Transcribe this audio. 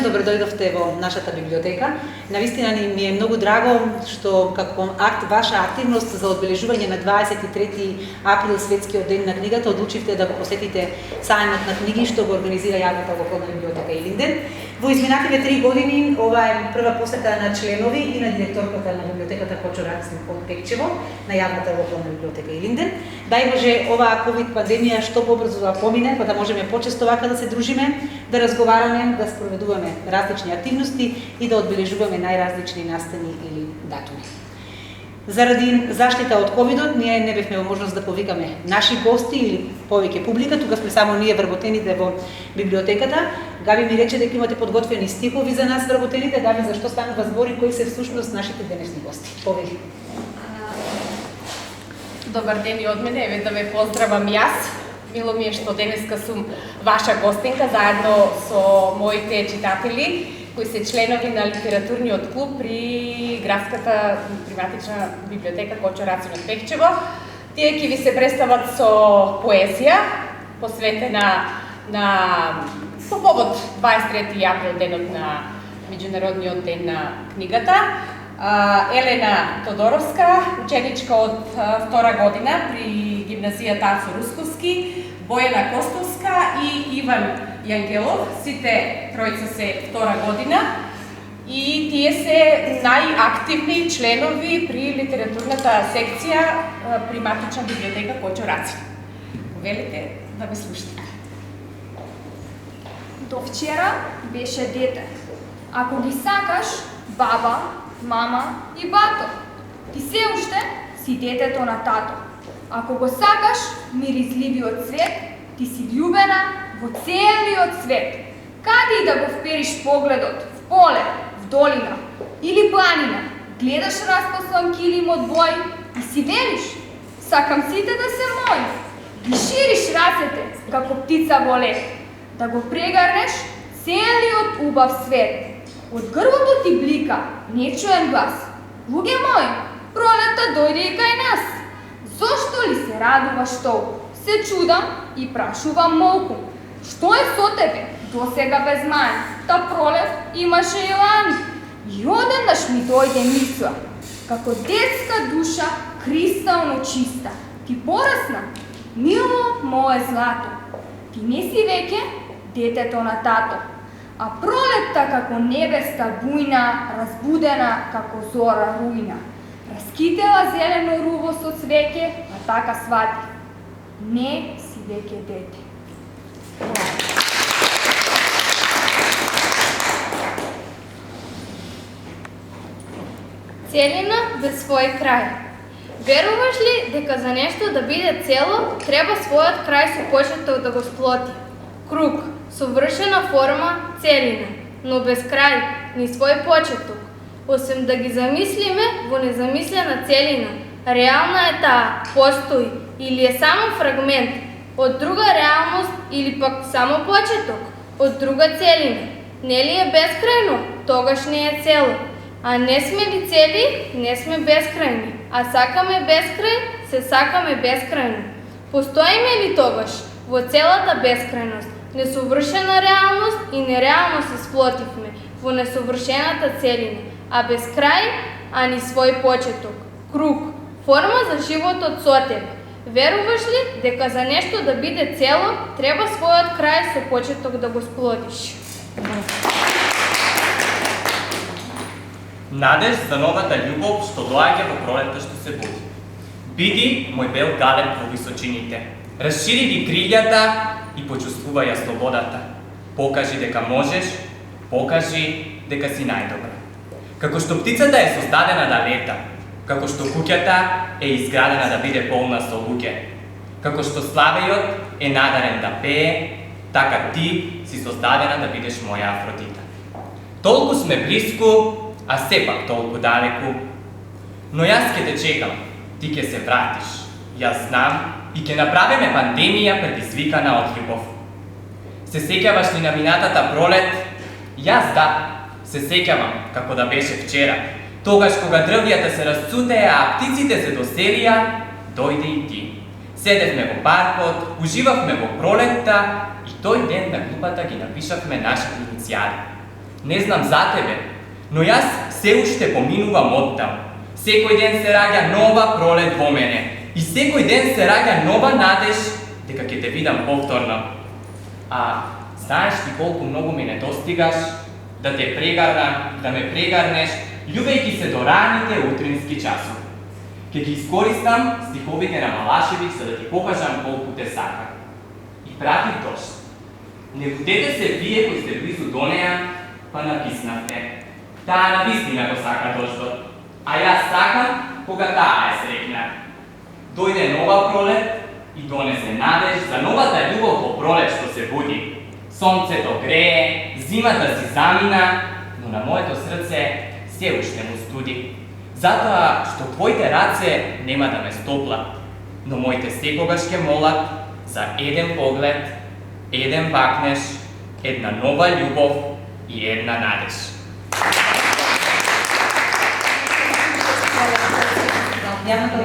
добродојдовте во нашата библиотека. Навистина ми е многу драго што како ваша активност за одбележување на 23 април светскиот ден на книгата одлучивте да го посетите сајмот на книги што го организира јавната локална библиотека Илинден. Во изминативе 3 години ова е прва посета на членови и на директорката на библиотеката Кочо Рацин од Пекчево на јавната локална библиотека Илинден. Дај Боже оваа ковид пандемија што побрзо да помине, па да можеме почесто вака да се дружиме, да разговараме, да спроведуваме различни активности и да одбележуваме најразлични настани или датуми. Заради заштита од ковидот, ние не бевме во можност да повикаме наши гости или повеќе публика, тука сме само ние вработените во библиотеката. Габи ми рече дека имате подготвени стихови за нас вработените. Габи, зашто станува збори, кои се всушност нашите денешни гости? Повели. Добар ден и од мене, еве да ве поздравам јас. Мило ми е што денеска сум ваша гостинка заедно со моите читатели кои се членови на литературниот клуб при градската приматична библиотека Кочо Рацин од Пекчево. Тие ќе ви се представат со поезија посветена по повод 23 април, денот на Меѓународниот ден на книгата. Елена Тодоровска, ученичка од втора година при гимназијата Арсо Русковски, Бојана Костовска и Иван Јангелов, сите тројца се втора година и тие се најактивни членови при литературната секција при матична библиотека Кочо Рацин. Повелите да ме слушате. До вчера беше дете. Ако ги сакаш, баба, мама и бато, ти се уште си детето на тато. Ако го сакаш миризливиот свет, ти си љубена во целиот свет. Каде и да го впериш погледот, в поле, в долина или планина, гледаш распослан килим од бој и си велиш, сакам сите да се мои. Ги шириш рацете, како птица во лет, да го прегарнеш целиот убав свет. Од грбото ти блика нечуен глас. Луѓе мои, пролета дојде и кај нас. Зошто ли се радуваш толку? Се чудам и прашувам молку. Што е со тебе? Досега без мај. Та пролет имаше Јоани. И одеднаш ми дојде мисла, како детска душа кристално чиста. Ти порасна, мило мое злато. Ти не си веќе детето на тато. А пролетта како небеста бујна, разбудена како зора рујна. Раскитела зелено руво со цвеќе, а така свати. Не си веќе дете. Целина без свој крај. Веруваш ли дека за нешто да биде цело, треба својот крај со почеток да го сплоти? Круг, совршена форма, целина, но без крај, ни свој почеток. Осем да ги замислиме во незамислена целина, реална е таа, постои, или е само фрагмент од друга реалност, или пак само почеток од друга целина. Нели е бескрајно, тогаш не е цело. А не сме ли цели, не сме бескрајни. А сакаме бескрај, се сакаме бескрајно. Постоиме ли тогаш во целата бескрајност? Несовршена реалност и нереалност се сплотивме во несовршената целина, а без крај, а ни свој почеток. Круг, форма за животот со тебе. Веруваш ли дека за нешто да биде цело, треба својот крај со почеток да го сплотиш? Надеж за новата љубов што доаѓа во пролетта што се буди. Биди мој бел галеб во височините. Расшири ги крилјата и почувствувај ја слободата. Покажи дека можеш, покажи дека си најдобра. Како што птицата е создадена да лета, како што куќата е изградена да биде полна со луѓе, како што славејот е надарен да пее, така ти си создадена да бидеш моја Афродита. Толку сме блиску, а сепак толку далеку. Но јас ќе те чекам, ти ќе се вратиш, јас знам, и ќе направиме пандемија предизвикана од љубов. Се сеќаваш ли на минатата пролет? Јас да, се сеќавам како да беше вчера. Тогаш кога дрвјата се расцутеа, а птиците се доселија, дојде и ти. Седевме во паркот, уживавме во пролетта и тој ден на клупата ги напишавме нашите иницијали. Не знам за тебе, но јас се уште поминувам оттам. Секој ден се раѓа нова пролет во мене и секој ден се раѓа нова надеж дека ќе те видам повторно. А знаеш ти колку многу ми недостигаш да те прегарна, да ме прегарнеш, љубејќи се до раните утрински часови. Ќе ги искористам стиховите на Малашевиќ за да ти покажам колку те сакам. И пратив дошт. Не будете се вие кои сте близу до неа, па написнавте. Таа навистина го сака дождот, а јас сакам кога таа е среќна. Дојде нова пролет и донесе надеж за новата љубов во пролет што се буди. Сонцето грее, зимата си замина, но на моето срце се уште му студи. Затоа што твоите раце нема да ме стопла, но моите секогаш ќе молат за еден поглед, еден бакнеш, една нова љубов и една надеж. Јавната